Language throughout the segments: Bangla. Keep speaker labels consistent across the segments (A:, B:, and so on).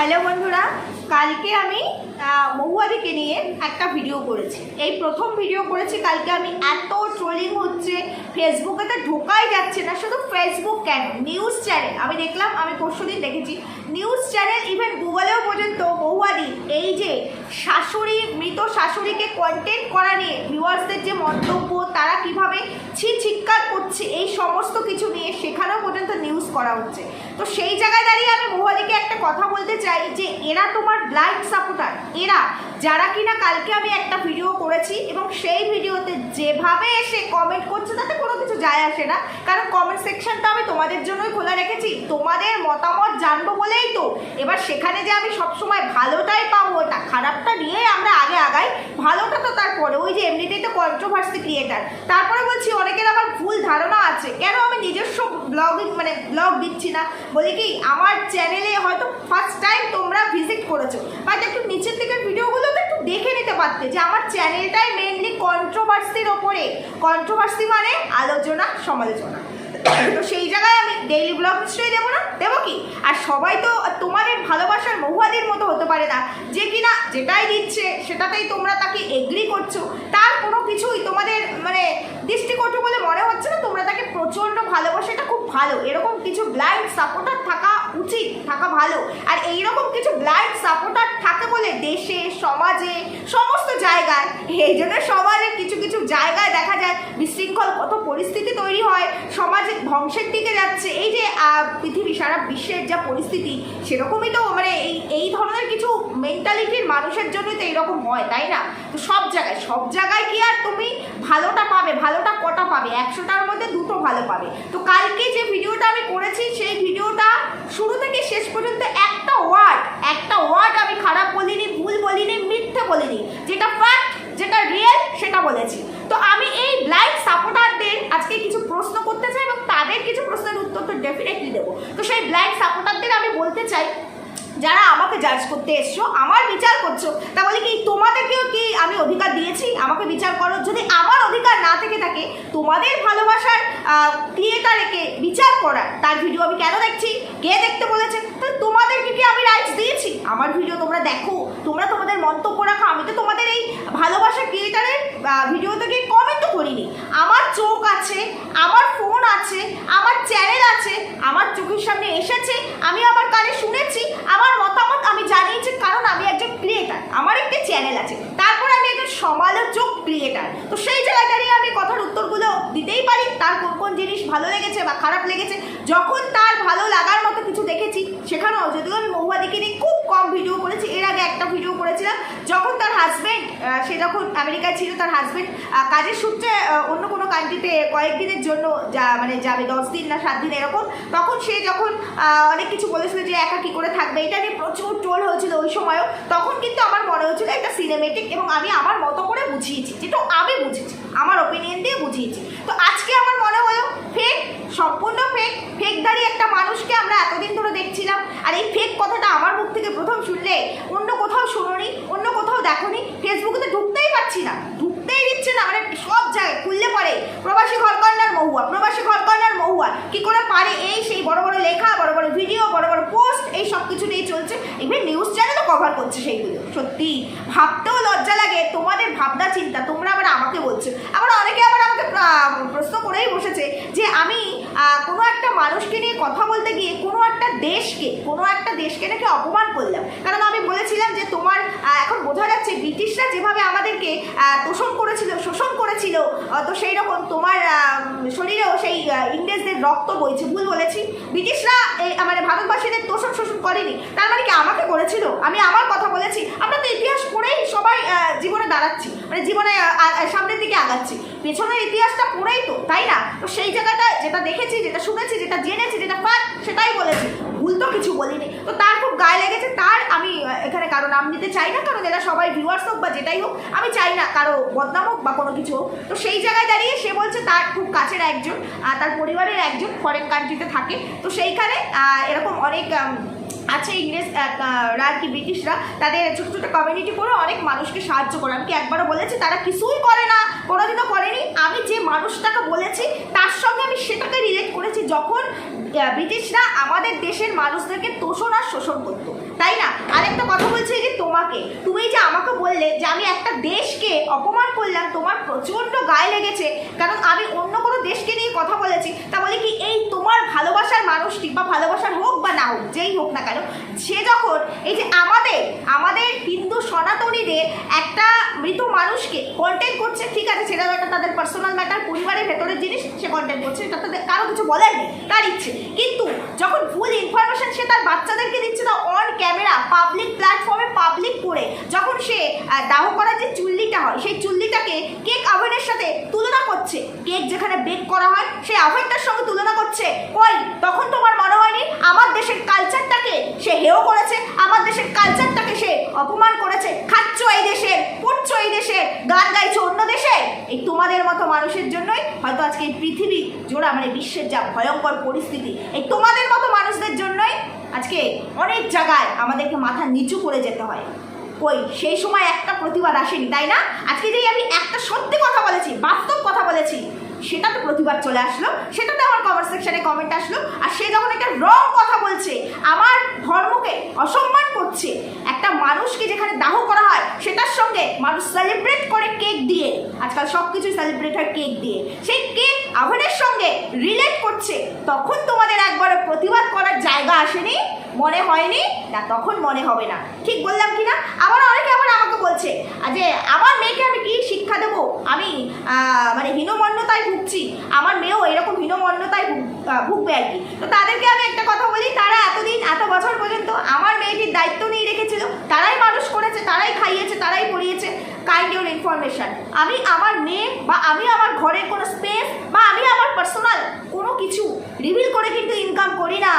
A: হ্যালো বন্ধুরা, কালকে আমি মহুয়াদিকে নিয়ে একটা ভিডিও করেছি। এই প্রথম ভিডিও করেছি কালকে। আমি এত ট্রোলিং হচ্ছে, ফেসবুকে তো ঢোকাই যাচ্ছে না। শুধু ফেসবুক কেন, নিউজ চ্যানেল আমি দেখলাম, আমি পরশুদিন দেখেছি নিউজ চ্যানেল, ইভেন গুগলেও পর্যন্ত মহুয়াদি এই যে শাশুড়ি, মৃত শাশুড়িকে কন্টেন্ট করা নিয়ে ভিউয়ার্সদের যে মন্তব্য, তারা কিভাবে চিৎকার করছে, এই সমস্ত কিছু নিয়ে সেখানেও পর্যন্ত নিউজ করা হচ্ছে। তো সেই জায়গায় দাঁড়িয়ে আমি মহুয়াদিকে একটা কথা বলতে চাই যে এরা তোমার ব্লাইন্ড সাপোর্টার, এরা যারা কিনা কালকে আমি একটা ভিডিও করেছি এবং সেই ভিডিওতে যেভাবে এসে কমেন্ট করছে তাতে কোনো কিছু যায় আসে না, কারণ কমেন্ট সেকশনটা আমি তোমাদের জন্যই খোলা রেখেছি, তোমাদের মতামত জানবো বলেই তো। এবার সেখানে যে আমি সবসময় ভালোটাই পাবো, ওটা খারাপটা নিয়ে আমরা আগে আগাই, ভালোটা তো তারপরে ওই যে এমনিতেই তো কন্ট্রোভার্সি ক্রিয়েটার। তারপরে বলছি অনেকের আবার ভুল ধারণা আছে, কেন আমি নিজস্ব ব্লগ দিচ্ছি না, বলি কি আমার চ্যানেলে হয়তো ফার্স্ট টাইম তোমরা ভিজিট করেছো, বাট একটু নিচের দিকের ভিডিওগুলো তো একটু দেখে নিতে পারতে যে আমার চ্যানেলটাই মেনলি কন্ট্রোভার্সির ওপরে। কন্ট্রোভার্সি মানে আলোচনা সমালোচনা। তো সেই জায়গায় আমি ডেইলি ব্লগ নিশ্চয়ই দেবো না, দেবো কি? আর সবাই তো তোমাদের ভালোবাসার মহুয়াদির মতো হতে পারে না যে কিনা যেটাই দিচ্ছে সেটাতেই তোমরা তাকে এগ্রি করছো, তার কোনো কিছুই তোমাদের মানে দৃষ্টিকটু বলে মনে হচ্ছে না, তোমরা তাকে প্রচণ্ড ভালোবাসো, এটা খুব ভালো। এরকম কিছু ব্লাইন্ড সাপোর্টার থাকা উচিত, থাকা ভালো। আর এইরকম কিছু ব্লাইন্ড সাপোর্টার থাকে বলে দেশে, সমাজে, সমস্ত জায়গায়, এই জন্য সমাজের কিছু কিছু জায়গায় দেখা যায় বিশৃঙ্খল কত পরিস্থিতি তৈরি হয়, সমাজে ধ্বংসের দিকে যাচ্ছে। এই যে পৃথিবী, সারা বিশ্বের যা পরিস্থিতি, সেরকমই তো মানে এই ধরনের কিছু মেন্টালিটির মানুষের জন্যই তো এইরকম হয়, তাই না? তো সব জায়গায় কি আর তুমি ভালোটা পাবে? ভালোটা কটা পাবে? 100টার মধ্যে 2টো ভালো পাবে। তো কালকে যে ভিডিওটা আমি করেছি, সেই ভিডিওটা শুরু থেকে শেষ পর্যন্ত একটা ওয়ার্ড আমি খারাপ বলিনি, ভুল বলিনি, মিথ্যে বলিনি, যেটা ফ্যাক্ট, যেটা রিয়েল সেটা বলেছি। তো আমি এই ব্লাইন্ড সাপোর্টারদের আজকে কিছু প্রশ্ন করতে চাই এবং তাদের কিছু প্রশ্নের উত্তর তো ডেফিনেটলি দেবো। তো সেই ব্লাইন্ড সাপোর্টারদের আমি বলতে চাই, যারা আমাকে জাজ করতে এসছো, আমার বিচার করছো, তা বলে কি তোমাদেরকেও কি আমি অধিকার দিয়েছি আমাকে বিচার করো? যদি আমার অধিকার না থেকে থাকে তোমাদের ভালোবাসার ক্রিয়েটারকে বিচার করার, তার ভিডিও আমি কেন দেখছি, কে দেখতে বলেছে? তাহলে তোমাদেরকে কি আমি রাইটস দিয়েছি? আমার ভিডিও তোমরা দেখো, তোমরা তোমাদের মন্তব্য রাখো, আমি তো তোমাদের এই ভালোবাসার ক্রিয়েটারের ভিডিও থেকে কমেন্টও করিনি। আমার চোখ আছে, আমার ফোন আছে, আমার চ্যানেল আছে, আমার চোখের সামনে এসেছে, আমি আমার কানে শুনেছি, আমার মতামত আমি জানিয়েছি, কারণ আমি একজন ক্রিয়েটার, আমার একটি চ্যানেল আছে, তারপর আমি একজন সমালোচক ক্রিয়েটার। তো সেই জায়গায় দাঁড়িয়ে আমি কথার উত্তরগুলো দিতেই পারি, তার কোন কোন জিনিস ভালো লেগেছে বা খারাপ লেগেছে। যখন তার ভালো লাগার মতো কিছু দেখেছি, সেখানেও যদিও আমি মহুয়াদিকে নিয়ে খুব কম ভিডিও করেছি, এর আগে একটা ভিডিও করেছিলাম যখন তার হাজব্যান্ড, সে যখন আমেরিকায় ছিল, তার হাজব্যান্ড কাজের সূত্রে অন্য কোনো কান্ট্রিতে কয়েকদিনের জন্য যাবে, 10 দিন না 7 দিন এরকম, তখন সে যখন অনেক কিছু বলেছিল যে একা কী করে থাকবে, এটা নিয়ে প্রচুর ট্রোল হয়েছিল ওই সময়ও। তখন কিন্তু আমার মনে হয়েছিল এটা সিনেমেটিক এবং আমি আমার মতো করে বুঝিয়েছি, যেটা আমি বুঝেছি, আমার ওপিনিয়ন দিয়ে বুঝিয়েছি। তো আজকে আমার মনে হলো ফেক, সম্পূর্ণ ফেকদারি একটা মানুষকে আমরা এতদিন ধরে দেখছিলাম। আর এই ফেক কথাটা আমার মুখ থেকে প্রথম শুনলে, অন্য কোথাও শুনোনি, অন্য কোথাও দেখোনি, ফেসবুকে তো ঢুকতেই পারছি না, ঢুকতেই দিচ্ছে না, মানে সব জায়গায় খুললে পরে প্রবাসী ঘরকন্যার মহুয়া, প্রবাসী ঘরকন্যার মহুয়া, কি করে পারে এই সেই বড় বড় লেখা, বড় বড় ভিডিও, বড় বড় পোস্ট, এই সব কিছু নিয়ে চলছে। ইভেন নিউজ চ্যানেলও কভার করছে সেইগুলো। সত্যি ভাবতেও লজ্জা লাগে, তোমাদের ভাবনা চিন্তা তোমরা আবার আমাকে বলছো। আবার অনেকে আবার আমাকে প্রশ্ন করেই বসেছে যে আমি কোনো একটা মানুষকে নিয়ে কথা বলতে গিয়ে কোনো একটা দেশকে নাকি অপমান করলাম। কারণ আমি বলেছিলাম যে তোমার এখন বোঝা যাচ্ছে ব্রিটিশরা যেভাবে আমাদেরকে তোষণ করেছিল, শোষণ করেছিল, তো সেই রকম তোমার শরীরেও সেই ইংরেজদের রক্ত বইছে। ভুল বলেছি, ব্রিটিশরা মানে ভারতবাসীদের তোষণ শোষণ করেনি, তার মানে কি আমাকে করেছিল? আমি আমার কথা বলেছি। আমরা তো ইতিহাস পড়েই সবাই জীবনে দাঁড়াচ্ছি, মানে জীবনে সামনের দিকে আগাচ্ছি, পেছনের ইতিহাসটা পড়েই তো, তাই না? তো সেই জায়গাটা যেটা দেখেছি, যেটা শুনেছি, যেটা জেনেছি, যেটা ফাট, সেটাই বলেছি, ভুল তো কিছু বলিনি। তো তার খুব গায়ে লেগেছে, তার আমি এখানে কারো নাম নিতে চাই না, কারণ এরা সবাই ভিউয়ার্স হোক বা যেটাই হোক, আমি চাই না কারো বদনাম হোক বা কোনো কিছু হোক। তো সেই জায়গায় দাঁড়িয়ে সে বলছে তার খুব কাছের একজন, তার পরিবারের একজন ফরেন কান্ট্রিতে থাকে, তো সেইখানে এরকম অনেক আছে ইংরেজরা আর কি ব্রিটিশরা তাদের ছোটো ছোটো কমিউনিটি করে অনেক মানুষকে সাহায্য করে। আমি কি একবারও বলেছি তারা কিছুই করে না, কোনোদিনও করেনি। আমি যে মানুষটাকে বলেছি তার সঙ্গে আমি সেটাকে রিলেট করেছি যখন ব্রিটিশরা আমাদের দেশের মানুষদেরকে তোষণ আর শোষণ করতো, তাই না? আরেকটা কথা বলছি যে তুমি যে আমাকে বললে যে আমি একটা দেশকে অপমান করলাম, তোমার প্রচণ্ড গায়ে লেগেছে কারণ আমি অন্য কোনো দেশকে নিয়ে কথা বলেছি। তা বলে কি এই তোমার ভালোবাসার মানুষটি বা ভালোবাসার হোক বা না হোক যেই হোক না কেন, সে যখন এই যে আমাদের হিন্দু সনাতনীদের একটা মৃত মানুষকে কন্টেন্ট করছে, ঠিক আছে সেটা একটা তাদের পার্সোনাল ম্যাটার, পরিবারের ভেতরের জিনিস, সে কন্টেন্ট করছে, এটা তাদের কারো কিছু বলার নেই, তার ইচ্ছে। কিন্তু যখন ভুল ইনফরমেশন সে তার বাচ্চাদেরকে দিচ্ছে না অন ক্যামেরা পাবলিক প্ল্যাটফর্মে পাবলিক করে, যখন সে দাহ করার যে চুল্লিটা হয় সেই চুল্লিটাকে কেক ওভেনের সাথে তুলনা করছে, কেক যেখানে বেক করা হয় সেই ওভেনটার সঙ্গে তুলনা করছে, কই তখন তোমার মনে হয়নি আমার দেশের কালচারটাকে সে হেয় করেছে, আমার দেশের কালচারটাকে সে অপমান করেছে? খাচ্ছ এই দেশের, পড়ছো এই দেশের, গান গাইছো অন্য দেশে। এই তোমাদের মতো মানুষের জন্যই হয়তো আজকে এই পৃথিবী জোড়া মানে বিশ্বের যা ভয়ঙ্কর পরিস্থিতি, এই তোমাদের মতো মানুষদের জন্যই আজকে অনেক জায়গায় আমাদেরকে মাথা নিচু করে যেতে হয়। কই সেই সময় একটা প্রতিবাদ আসেনি, তাই না? আজকে যে আমি একটা সত্যি কথা বলেছি, বাস্তব কথা বলেছি, সেটাতে প্রতিবাদ চলে আসলো, সেটাতে আমার কমেন্ট সেকশনে কমেন্ট আসলো। আর সে যখন একটা রং কথা বলছে, আমার ধর্মকে অসম্মান করছে, একটা মানুষকে যেখানে দাহ করা হয় সেটার সঙ্গে মানুষ সেলিব্রেট করে কেক দিয়ে, আজকাল সব কিছুই সেলিব্রেট হয় কেক দিয়ে, সেই কেক ওভেনের সঙ্গে রিলেট করছে, তখন তোমাদের একবারে প্রতিবাদ করার জায়গা আসেনি? মনে হয়নি না, তখন মনে হবে না। ঠিক বললাম কি না? আবার অনেকে আবার আমাকে বলছে যে আমার মেয়েকে আমি কি শিক্ষা দেবো, আমি মানে হীনমন্যতায় ভুগছি, আমার মেয়েও এরকম হীনমন্যতায় ভুগবে আর কি। তো তাদেরকে আমি একটা কথা বলি, তারা এতদিন এত বছর পর্যন্ত আমার মেয়েটির দায়িত্ব নিয়ে রেখেছিল, তারাই মানুষ করেছে, তারাই খাইয়েছে, তারাই পড়িয়েছে। কাইন্ড ইউর ইনফরমেশন, আমি আমার মেয়ে বা আমি আমার ঘরের কোনো স্পেস বা আমি আমার পার্সোনাল কোনো কিছু রিভিল করে কিন্তু ইনকাম করি না।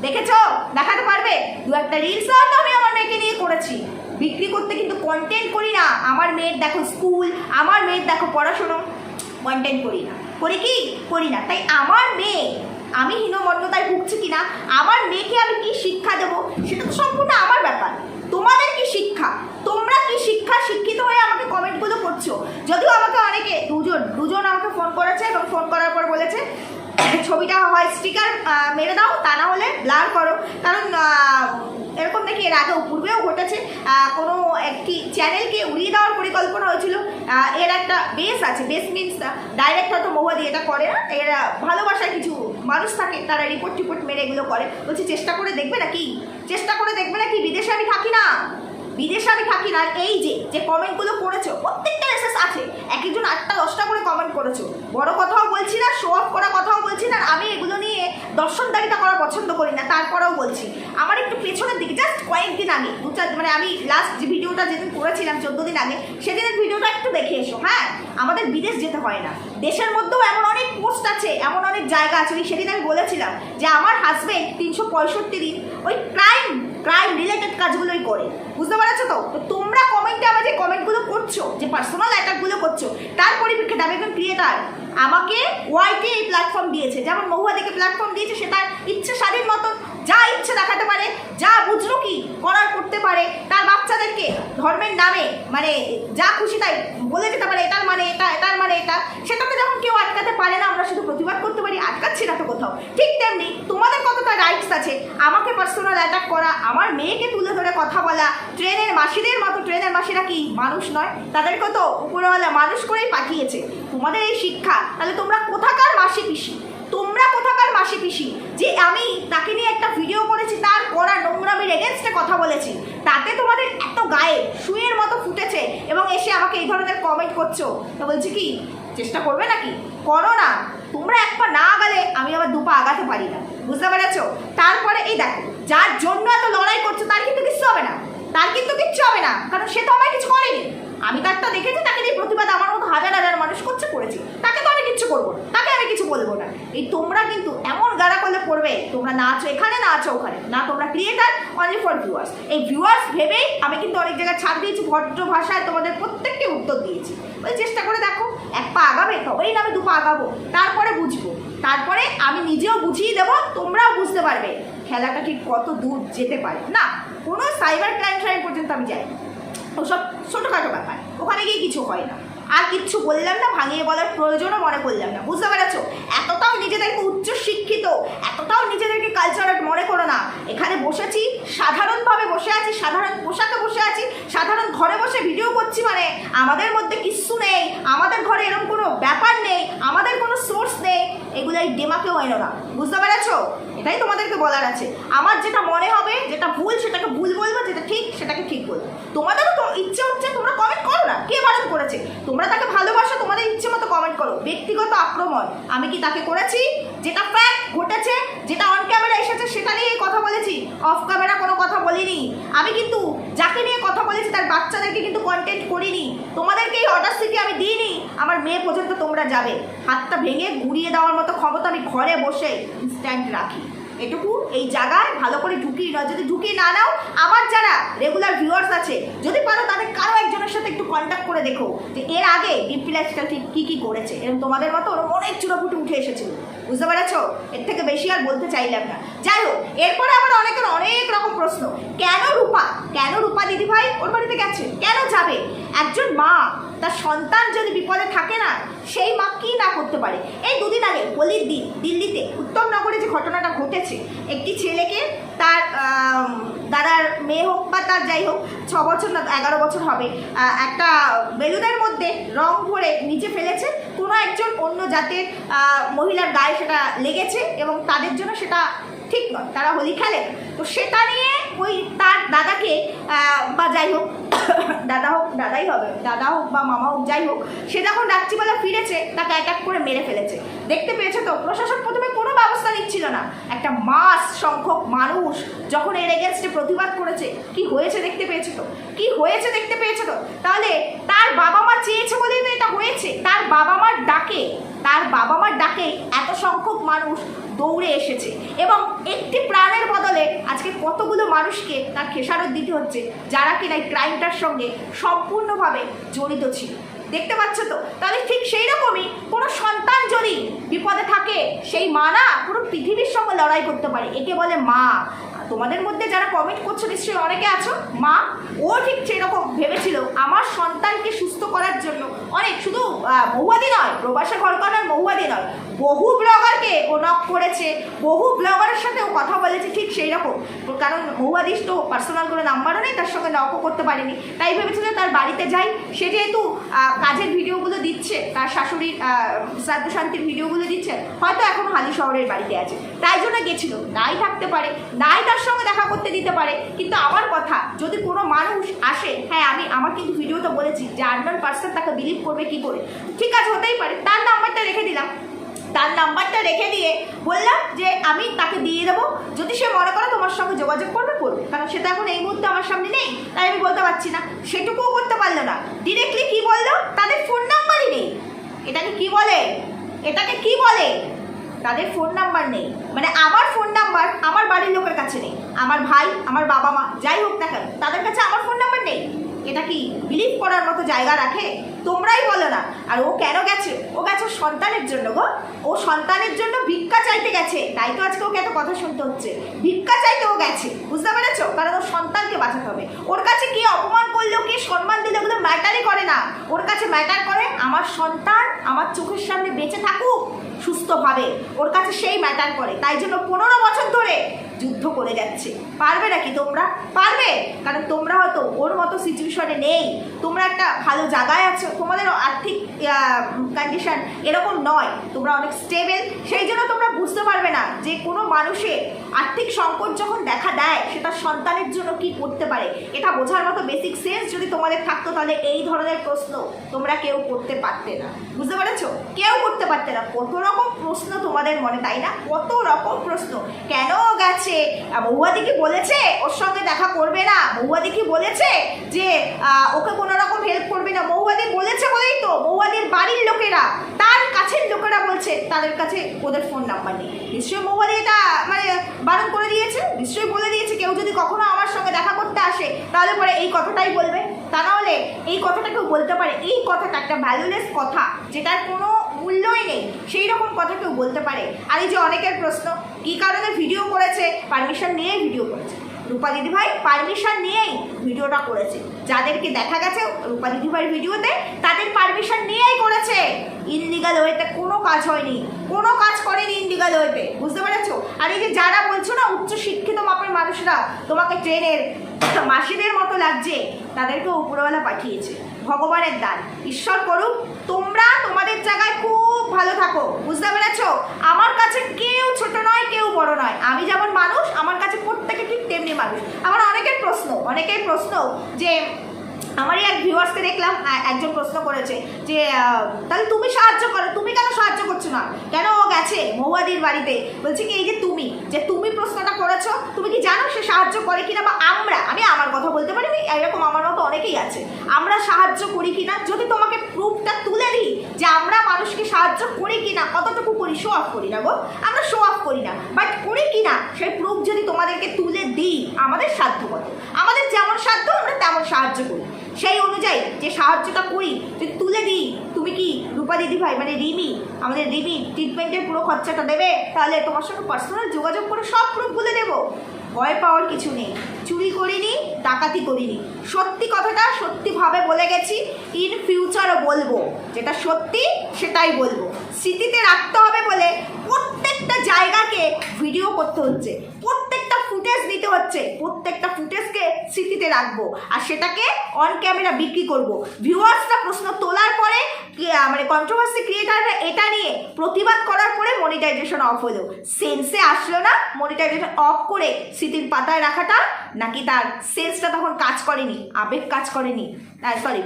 A: দেখেছ, দেখাতে পারবে দু একটা রিলস তো আমি আমার মেয়েকে নিয়ে করেছি, বিক্রি করতে কিন্তু কন্টেন্ট করি না। আমার মেয়ের দেখো স্কুল, আমার মেয়ের দেখো পড়াশোনা, কন্টেন্ট করি না, করি কি করি না। তাই আমার মেয়ে, আমি হীনমন্যতায় ভুগছি কিনা, আমার মেয়েকে আমি কি শিক্ষা দেবো, সেটা তো সম্পূর্ণ আমার ব্যাপার। তোমাদের কি শিক্ষা, তোমরা কি শিক্ষিত হয়ে আমাকে কমেন্টগুলো করছো। যদিও আমাকে অনেকে দুজন আমাকে ফোন করেছে এবং ফোন করার পর বলেছে ছবিটা হয় স্টিকার মেরে দাও, তা না হলে ব্লার করো। কারণ এরকম দেখি এর আগেও পূর্বেও ঘটেছে, কোনো একটি চ্যানেলকে উড়িয়ে দেওয়ার পরিকল্পনা হয়েছিল। এর একটা বেস আছে, বেস মিনস ডাইরেক্ট হয়তো মহুয়াদি এটা করে না, এর ভালোবাসার কিছু মানুষ থাকে, তারা রিপোর্ট মেরে এগুলো করে। বলছি চেষ্টা করে দেখবে নাকি, বিদেশে আমি থাকি না, আর এই যে কমেন্টগুলো করেছো প্রত্যেকটা মেসেজ আছে, এক একজন 8টা 10টা করে কমেন্ট করেছো। বড় কথাও বলছি না, শো অফ করা কথাও বলছি না, আমি এগুলো নিয়ে দর্শনদারিতা করা পছন্দ করি না। তারপরেও বলছি আমার একটু পেছনের দিকে জাস্ট কয়েকদিন আগে মানে আমি লাস্ট যে ভিডিওটা যেদিন করেছিলাম 14 দিন আগে, সেদিনের ভিডিওটা একটু দেখে এসো। হ্যাঁ, আমাদের বিদেশ যেতে হয় না, দেশের মধ্যেও এমন অনেক পোস্ট আছে, এমন অনেক জায়গা আছে। সেদিন আমি বলেছিলাম যে আমার হাজবেন্ড 365 দিন ওই ক্রাইম রিলেটেড কাজগুলোই করে, বুঝতে পারছো তো? তোমরা কমেন্টে আমার যে কমেন্টগুলো করছো, যে পার্সোনাল অ্যাটাকগুলো করছো, তার পরিপ্রেক্ষিতে আমি একজন ক্রিয়েটার, আমাকে ওয়াইটি এই প্ল্যাটফর্ম দিয়েছে, যেমন মহুয়াদিকে প্ল্যাটফর্ম দিয়েছে, সে তার ইচ্ছে স্বাধীন মতন যা ইচ্ছে দেখাতে পারে, যা বুঝলো কি করার করতে পারে, তার বাচ্চাদেরকে ধর্মের নামে মানে যা খুশি তাই বলে যেতে পারে, এটার মানে এটা, এটার মানে এটা। সেটাতে যখন কেউ আটকাতে পারে না, আমরা শুধু প্রতিবাদ করতে পারি, আটকাচ্ছি না তো কোথাও। ঠিক তেমনি তোমাদের কতটা রাইটস আছে আমাকে পার্সোনাল অ্যাটাক করা, আমার মেয়েকে তুলে ধরে কথা বলা, ট্রেনের মাসিদের মতো। ট্রেনের মাসিরা কি মানুষ নয়? তাদেরকে তো উপরওয়ালা মানুষ করেই পাঠিয়েছে। তোমাদের এই শিক্ষা, তাহলে তোমরা কোথাকার মাসি পিসি যে আমি তাকে নিয়ে একটা ভিডিও করেছি, তার করা নোংরামির এগেনস্টে কথা বলেছি, তাতে তোমাদের এত গায়ে শুয়ের মতো ফুটেছে এবং এসে আমাকে এই ধরনের কমেন্ট করছো। তো বলছি কি চেষ্টা করবে নাকি? করো না। তোমরা এক পা না আগালে আমি আবার 2 পা আগাতে পারি না, বুঝতে পেরেছো? তারপরে এই দেখো, যার জন্য এত লড়াই করছো তার কিন্তু কিচ্ছু হবে না, কারণ সে তো আমায় কিছু করেনি। আমি তারটা দেখেছি, তাকে নিয়ে প্রতিবাদ আমার মতো হাজার মানুষ করেছি, তাকে তো আমি কিচ্ছু করবো না, তাকে আমি কিছু বলবো না। এই তোমরা কিন্তু এমন গাড়া করলে পড়বে, তোমরা না আছো এখানে, না আছো ওখানে, না তোমরা ক্রিয়েটার, অনলি ফর ভিউয়ার্স। এই ভিউয়ার্স ভেবেই আমি কিন্তু অনেক জায়গায় ছাড় দিয়েছি, ভদ্র ভাষায় তোমাদের প্রত্যেককে উত্তর দিয়েছি। ওই চেষ্টা করে দেখো, 1 পা আগাবে, তবেই না আমি 2 পা আগাবো, তারপরে বুঝবো, তারপরে আমি নিজেও বুঝিয়ে দেবো, তোমরাও বুঝতে পারবে খেলাটা ঠিক কত দূর যেতে পারে। না, কোনো সাইবার ক্রাইম পর্যন্ত আমি যাই, ওসব ছোটোখাটো ব্যাপার, ওখানে গিয়ে কিছু হয় না। আর কিচ্ছু বললাম না, ভাঙিয়ে বলার প্রয়োজনও মনে করলাম না, বুঝতে পেরেছো? এতটাও নিজেদেরকে উচ্চ শিক্ষিত, এতটাও নিজেদেরকে কালচারাল মনে করো না। এখানে বসেছি, সাধারণভাবে বসে আছি, সাধারণ পোশাকে বসে আছি, সাধারণ ঘরে বসে ভিডিও করছি, মানে আমাদের মধ্যে কিচ্ছু নেই, আমাদের ঘরে এরকম কোনো ব্যাপার নেই, আমাদের কোনো সোর্স নেই, এগুলো এই ডেমাকেও এলো না, বুঝতে পেরেছো? এটাই তোমাদেরকে বলার আছে। আমার যেটা মনে হবে, যেটা ভুল সেটাকে ভুল বলবো, যেটা ঠিক সেটাকে ঠিক বলবো। তোমাদেরও তো ইচ্ছে হচ্ছে, তোমরা কমেন্ট করো না, কে বারণ করেছে? তোমরা তাকে ভালোবাসো, তোমাদের ইচ্ছে মতো কমেন্ট করো। ব্যক্তিগত আক্রমণ আমি কি তাকে করেছি? যেটা ফ্যাক্ট ঘটেছে, যেটা অন ক্যামেরা এসেছে সেটা নিয়ে কথা বলেছি, অফ ক্যামেরা কোনো কথা বলিনি। আমি কিন্তু যাকে নিয়ে কথা বলেছি তার বাচ্চাদেরকে কিন্তু কন্টেন্ট করিনি, তোমাদেরকে এই অডাসিটি আমি দিইনি। আমার মেয়ে পর্যন্ত তোমরা যাবে, হাতটা ভেঙে ঘুরিয়ে দেওয়ার মতো ক্ষমতা আমি ঘরে বসে ইনস্ট্যান্ট রাখি। এটুকু এই জায়গায় ভালো করে ঢুকিয়ে নাও। যদি ঢুকিয়ে না নাও, আমার যারা রেগুলার ভিউয়ার্স আছে, যদি পারো তাদের কারো একজনের সাথে একটু কন্ট্যাক্ট করে দেখো যে এর আগে ডিম্পি লাইফস্টাইল ঠিক কী কী করেছে। এরকম তোমাদের মতো ওরকম অনেক চুরোপুটি উঠে এসেছিল, বুঝতে পেরেছো? এর থেকে বেশি আর বলতে চাইলাম না। যাই হোক, এরপরে আবার অনেকের অনেক রকম প্রশ্ন। কেন রূপা দিদি ভাই ওর বাড়িতে গেছে? কেন যাবে? একজন মা, তার সন্তান যদি বিপদে থাকে না, সেই মা কী না করতে পারে? এই দুদিন আগে হোলির দিন দিল্লিতে উত্তমনগরে যে ঘটনাটা ঘটেছে, একটি ছেলেকে তার দাদার মেয়ে হোক বা তার যাই হোক, 6 বছর না 11 বছর হবে, একটা বেলুনের মধ্যে রং ভরে নিচে ফেলেছে। কোনো একজন অন্য জাতের মহিলার গায়ে সেটা লেগেছে এবং তাদের জন্য সেটা ঠিক নয়, তারা হোলি খেলে। তো সেটা নিয়ে ওই তার দাদাকে বা যাই হোক, দাদাই হবে, দাদা হোক বা মামা হোক, যাই হোক, সে যখন রাত্রিবেলা ফিরেছে তাকে অ্যাটাক করে মেরে ফেলেছে। দেখতে পেয়েছে তো? প্রশাসন প্রথমে কোনো ব্যবস্থা নিচ্ছিল না। একটা মাস সংখ্যক মানুষ যখন এর এগেনস্টে প্রতিবাদ করেছে, কি হয়েছে দেখতে পেয়েছে তো? কি হয়েছে দেখতে পেয়েছে তো? তাহলে তার বাবা মা চেয়েছে বলেই তো এটা হয়েছে। তার বাবা মার ডাকে এত সংখ্যক মানুষ দৌড়ে এসেছে এবং একটি প্রাণের বদলে আজকে কতগুলো মানুষকে তার খেসারত দিতে হচ্ছে, যারা কিনা এই ক্রাইমটার সঙ্গে সম্পূর্ণভাবে জড়িত ছিল। দেখতে পাচ্ছ তো? তাহলে ঠিক সেই রকমই কোনো সন্তান যদি বিপদে থাকে, সেই মা না পুরো পৃথিবীর সঙ্গে লড়াই করতে পারে, একে বলে মা। তোমাদের মধ্যে যারা কমেন্ট করছো নিশ্চয়ই অনেকে আছো মা। ও ঠিক সেরকম ভেবেছিল আমার সন্তানকে সুস্থ করার জন্য অনেক, শুধু মহুয়াদি নয়, প্রবাসে ঘর করার মহুয়াদি নয়, বহু ব্লগারকে ও নক করেছে, বহু ব্লগারের সাথে ও কথা বলেছে ঠিক সেই রকম। কারণ মহুয়াদিস তো পার্সোনাল কোনো নাম্বারও নেই, তার সঙ্গে নকও করতে পারেনি, তাই ভেবেছিল তার বাড়িতে যাই। সে যেহেতু কাজের ভিডিওগুলো দিচ্ছে, তার শাশুড়ির শ্রাদ্ধ শান্তির ভিডিওগুলো দিচ্ছে, হয়তো এখন হালি শহরের বাড়িতে আছে, তাই জন্য গেছিল। নাই থাকতে পারে, নাই তার সঙ্গে দেখা করতে দিতে পারে। কিন্তু আমার কথা, যদি কোনো মানুষ আসে, হ্যাঁ আমার কিন্তু ভিডিওতে বলেছি যে আননোন পার্সন তাকে বিলিভ করবে কি করে, ঠিক আছে হতেই পারে, তার নাম্বারটা রেখে দিলাম। তার নাম্বারটা রেখে দিয়ে বললাম যে আমি তাকে দিয়ে দেবো, যদি সে মনে করে তোমার সঙ্গে যোগাযোগ করবে, কারণ সেটা এখন এই মুহূর্তে আমার সামনে নেই, তাই আমি বলতে পারছি না। সেটুকুও করতে পারলো না। ডিরেক্টলি কি বললো? তাদের ফোন নাম্বারই নেই। এটাকে কি বলে? তাদের ফোন নাম্বার নেই, মানে আমার ফোন নাম্বার আমার বাড়ির লোকের কাছে নেই, আমার ভাই, আমার বাবা মা যাই হোক না কেন, তাদের কাছে আমার ফোন নাম্বার নেই। এটা কি বিলিভ করার মতো জায়গা রাখে? তোমরাই বলো না। আর ও কেন গেছে? ও গেছে সন্তানের জন্য গো। ও সন্তানের জন্য ভিক্ষা চাইতে গেছে, তাই তো আজকে ওকে এত কথা শুনতে হচ্ছে। ভিক্ষা চাইতে ও গেছে, বুঝতে পেরেছো? কারণ ওর সন্তানকে বাঁচাতে হবে। ওর কাছে কি অপমান করলো, কি সম্মান দিলে, ওগুলো ম্যাটারই করে না। ওর কাছে ম্যাটার করে আমার সন্তান আমার চোখের সামনে বেঁচে থাকুক সুস্থভাবে, ওর কাছে সেই ম্যাটার করে। তাই জন্য 15 বছর ধরে যুদ্ধ করে যাচ্ছে। পারবে নাকি তোমরা? পারবে? কারণ তোমরা হয়তো ওর মতো সিচুয়েশনে নেই, তোমরা একটা ভালো জায়গায় আছো, তোমাদের আর্থিক কন্ডিশন এরকম নয়, তোমরা অনেক স্টেবল, সেই জন্য তোমরা বুঝতে পারবে না যে কোনো মানুষের আর্থিক সংকট যখন দেখা দেয় সেটা সন্তানের জন্য কি করতে পারে। এটা বোঝার মতো বেসিক সেন্স যদি তোমাদের থাকতো, তাহলে এই ধরনের প্রশ্ন তোমরা কেউ করতে পারতে না, বুঝতে পেরেছো? কেউ করতে পারতে না। কত রকম প্রশ্ন তোমাদের মনে, তাই না? কত রকম প্রশ্ন। কেন গেছে? মহুয়াদি কি বলেছে ওর সঙ্গে দেখা করবে না? মহুয়াদি কি বলেছে যে ওকে কোনো রকম হেল্প করবে না? মহুয়াদি বলেছে বলেই তো মহুয়াদির বাড়ির লোকেরা, তার কাছের লোকেরা বলছে তাদের কাছে ওদের ফোন নাম্বার নেই। নিশ্চয়ই মহুয়াদি এটা মানে বারণ করে দিয়েছে, নিশ্চয়ই বলে দিয়েছে কেউ যদি কখনো আমার সঙ্গে দেখা করতে আসে তাহলে পরে এই কথাটাই বলবে, তা নাহলে এই কথাটা কেউ বলতে পারে? এই কথাটা একটা ভ্যালুলেস কথা, যেটার কোনো মূল্যই নেই, সেই রকম কথা কেউ বলতে পারে? আর এই যে অনেকের প্রশ্ন, কী কারণে ভিডিও করেছে, পারমিশন নিয়েই ভিডিও করেছে। রূপা দিদিভাই পারমিশন নিয়েই ভিডিওটা করেছে। যাদেরকে দেখা গেছে রূপা দিদিভাইয়ের ভিডিওতে, তাদের পারমিশন নিয়েই করেছে। ইনলিগাল ওয়েতে কোনো কাজ হয়নি, কোনো কাজ করেনি ইনলিগাল ওয়েতে, বুঝতে পেরেছো? আর এই যে যারা বলছো না উচ্চ শিক্ষিত মাপের মানুষরা তোমাকে ট্রেনের মাসিদের মতো লাগছে, তাদেরকে উপরওয়ালা পাঠিয়েছে, ভগবানের দান। ঈশ্বর করুক তোমরা তোমাদের জায়গায় খুব ভালো থাকো, বুঝতে পেরেছো? আমার কাছে কেউ ছোট নয়, কেউ বড় নয়। আমি যেমন মানুষ, আমার কাছে প্রত্যেকে ঠিক তেমনি মানুষ। আমার অনেকের প্রশ্ন যে আমারই এক ভিউয়ার্সকে দেখলাম, একজন প্রশ্ন করেছে যে তাহলে তুমি সাহায্য করো, তুমি কেন সাহায্য করছো না, কেন ও গেছে মহুয়াদির বাড়িতে? বলছি কি এই যে তুমি প্রশ্নটা করেছো, তুমি কি জানো সে সাহায্য করে কিনা? বা আমি আমার কথা বলতে পারি, এরকম আমার মতো অনেকেই আছে, আমরা সাহায্য করি কিনা? যদি তোমাকে প্রুফটা তুলে দিই যে আমরা মানুষকে সাহায্য করি কিনা, কতটুকু করি, শো অফ করি না গো, আমরা শো অফ করি না, বাট করি কিনা সেই প্রুফ যদি তোমাদেরকে তুলে দিই, আমাদের সাধ্য কত, আমাদের যেমন সাধ্য আমরা তেমন সাহায্য করি। সেই অনুযায়ী যে সাহায্যটা করি যদি তুলে দিই, তুমি কি রূপা দিদিভাই মানে রিমি, আমাদের রিমি ট্রিটমেন্টের পুরো খরচাটা দেবে? তাহলে তোমার সঙ্গে পার্সোনাল যোগাযোগ করে সব প্রুফ বলে দেবো। ভয় পাওয়ার কিছু নেই, চুরি করিনি, ডাকাতি করিনি, সত্যি কথাটা সত্যিভাবে বলে গেছি, ইন ফিউচারও বলবো, যেটা সত্যি সেটাই বলবো। স্মৃতিতে রাখতে হবে বলে প্রত্যেকটা জায়গাকে ভিডিও করতে হচ্ছে, প্রত্যেকটা ফুটেজ দিতে হচ্ছে, প্রত্যেকটা ফুটেজকে স্মৃতিতে রাখবো, আর সেটাকে অন ক্যামেরা বিক্রি করব। ভিউয়ার্সরা প্রশ্ন তোলার পরে মানে কন্ট্রোভার্সি ক্রিয়েটাররা এটা নিয়ে প্রতিবাদ করার পরে মনিটাইজেশন অফ হলো, সেন্সে আসলো না মনিটাইজেশন অফ করে স্মৃতির পাতায় রাখাটা, নাকি তার সেন্সটা তখন কাজ করেনি, আবেগ কাজ করেনি,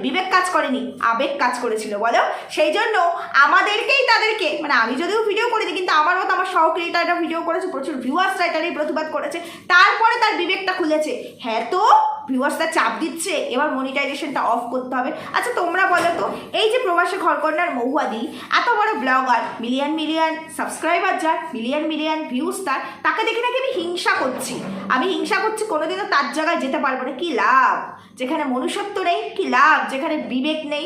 A: বিবেক কাজ করেনি, আবেগ কাজ করেছিল বলো? সেই জন্য আমাদেরকেই তাদেরকে মানে আমি যদিও ভিডিও করিনি, কিন্তু আমার মতো আমার সহ ক্রিয়েটাররা ভিডিও করেছে, প্রচুর ভিউয়ার্সরা এটা নিয়ে প্রতিবাদ করেছে, তারপরে তার বিবেকটা খুলেছে, হ্যাঁ তো ভিউয়ার্সরা চাপ দিচ্ছে, এবার মনিটাইজেশনটা অফ করতে হবে। আচ্ছা তোমরা বলো তো, এই যে প্রবাসী ঘরকন্যার মহুয়াদি এত বড় ব্লগার, মিলিয়ন সাবস্ক্রাইবার যার, মিলিয়ন ভিউজ তাকে দেখে নাকি আমি হিংসা করছি, কোনোদিনও তার জায়গায় যেতে পারবো না। কি লাভ যেখানে মনুষ্যত্ব নেই, কি লাভ যেখানে বিবেক নেই?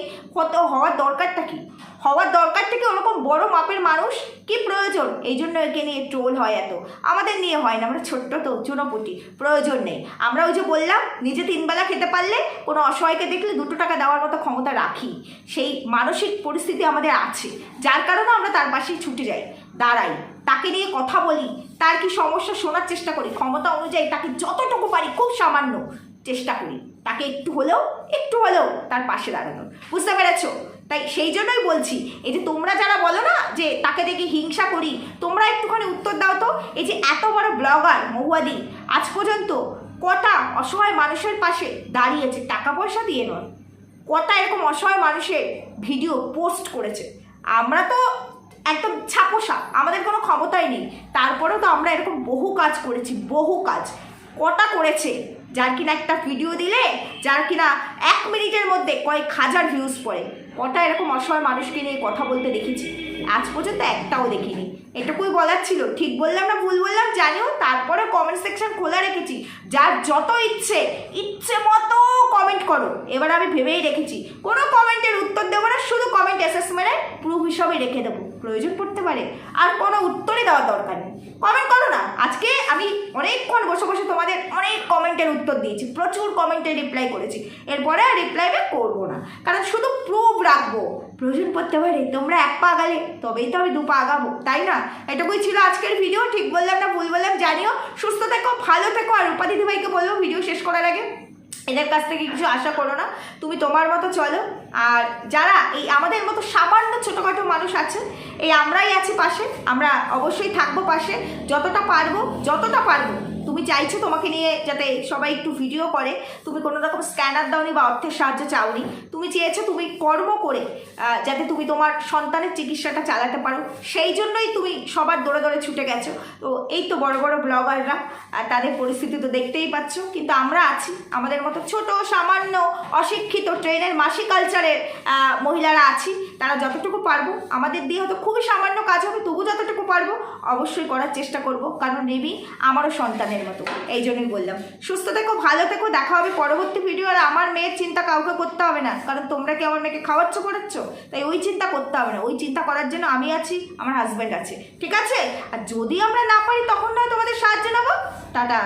A: হওয়ার দরকারটা কি? হওয়ার দরকারটা কি ওরকম বড় মাপের মানুষ? কি প্রয়োজন? এই জন্য একে নিয়ে ট্রোল হয় এত, আমাদের নিয়ে হয় না, আমরা ছোট্ট তো চুনোপুটি, প্রয়োজন নেই। আমরা ওই যে বললাম নিজে 3 বেলা খেতে পারলে কোনো অসহায়কে দেখলে 2 টাকা দেওয়ার মতো ক্ষমতা রাখি, সেই মানসিক পরিস্থিতি আমাদের আছে, যার কারণে আমরা তার পাশেই ছুটে যাই, দাঁড়াই, তাকে নিয়ে কথা বলি, তার কি সমস্যা শোনার চেষ্টা করি, ক্ষমতা অনুযায়ী তাকে যতটুকু পারি খুব সামান্য চেষ্টা করি তাকে একটু হলেও তার পাশে দাঁড়ানোর, বুঝতে পেরেছো? তাই সেই জন্যই বলছি, এই যে তোমরা যারা বলো না যে তাকে দেখে হিংসা করি, তোমরা একটুখানি উত্তর দাও তো, এই যে এত বড় ব্লগার মহুয়াদি আজ পর্যন্ত কটা অসহায় মানুষের পাশে দাঁড়িয়েছে, টাকা পয়সা দিয়ে নয়, কটা এরকম অসহায় মানুষের ভিডিও পোস্ট করেছে? আমরা তো একদম ছাপোষা, আমাদের কোনো ক্ষমতাই নেই, তারপরেও তো আমরা এরকম বহু কাজ করেছি, কটা করেছে, যার কিনা একটা ভিডিও দিলে যার কিনা 1 মিনিটের মধ্যে কয়েক হাজার ভিউজ পড়ে, কটা এরকম অসহায় মানুষকে নিয়ে কথা বলতে দেখেছি? আজ পর্যন্ত একটাও দেখিনি। এটুকুই বলার ছিল, ঠিক বললাম না ভুল বললাম জানিও, তারপরে কমেন্ট সেকশন খোলা রেখেছি, যার যত ইচ্ছে মতো কমেন্ট করো। এবার আমি ভেবেই রেখেছি কোনো কমেন্টের উত্তর দেবো না, শুধু কমেন্ট এসএস মেরে প্রুফ হিসাবে রেখে দেবো, প্রয়োজন পড়তে পারে, আর কোনো উত্তরই দেওয়ার দরকার নেই, কমেন্ট করো না। আজকে আমি অনেকক্ষণ বসে তোমাদের অনেক কমেন্টের উত্তর দিয়েছি, প্রচুর কমেন্টে রিপ্লাই করেছি, এরপরে আর রিপ্লাই ব্যাক করবো না, কারণ শুধু প্রুফ রাখবো, প্রয়োজন পড়তে পারে তোমরা 1 পা আগালে তবেই তো আমি 2 পা আগাবো, তাই না? এটুকুই ছিল আজকের ভিডিও, ঠিক বললাম না ভুল বললাম জানিও, সুস্থ থেকো, ভালো থেকো, আর রূপা দিদিভাইকে বলবো ভিডিও শেষ করার আগে এদের কাছ থেকে কিছু আশা করো না, তুমি তোমার মতো চলো, আর যারা এই আমাদের মতো সামান্য ছোটোখাটো মানুষ আছে, এই আমরাই আছি পাশে, আমরা অবশ্যই থাকবো পাশে, যতটা পারবো। তুমি চাইছো তোমাকে নিয়ে যাতে সবাই একটু ভিডিও করে, তুমি কোনো রকম স্ক্যানার দাওনি বা অর্থের সাহায্য চাওনি, তুমি চেয়েছো তুমি কর্ম করে যাতে তুমি তোমার সন্তানের চিকিৎসাটা চালাতে পারো, সেই জন্যই তুমি সবার দৌড়ে ছুটে গেছো। তো এই তো বড় বড় ব্লগাররা, তাদের পরিস্থিতি তো দেখতেই পাচ্ছ, কিন্তু আমরা আছি, আমাদের মতো ছোট সামান্য অশিক্ষিত ট্রেনের মাসি কালচারের মহিলারা আছি, তারা যতটুকু পারবো, আমাদের দিয়ে হয়তো খুবই সামান্য কাজ হবে, তবু যতটুকু পারবো অবশ্যই করার চেষ্টা করব, কারণ নেবি আমারও সন্তানের মতো। এই জন্যই বললাম, সুস্থ থেকো, ভালো থেকো, দেখা হবে পরবর্তী ভিডিও। আর আমার মেয়ের চিন্তা কাউকে করতে হবে না, কারণ তোমরা কি আমার মেয়েকে খাওয়াচ্ছ করাচ্ছ, তাই ওই চিন্তা করতে হবে না। ওই চিন্তা করার জন্য আমি আছি, আমার হাজব্যান্ড আছে, ঠিক আছে? আর যদি আমরা না পারি তখন নয় তোমাদের সাহায্য নেবো। টাটা।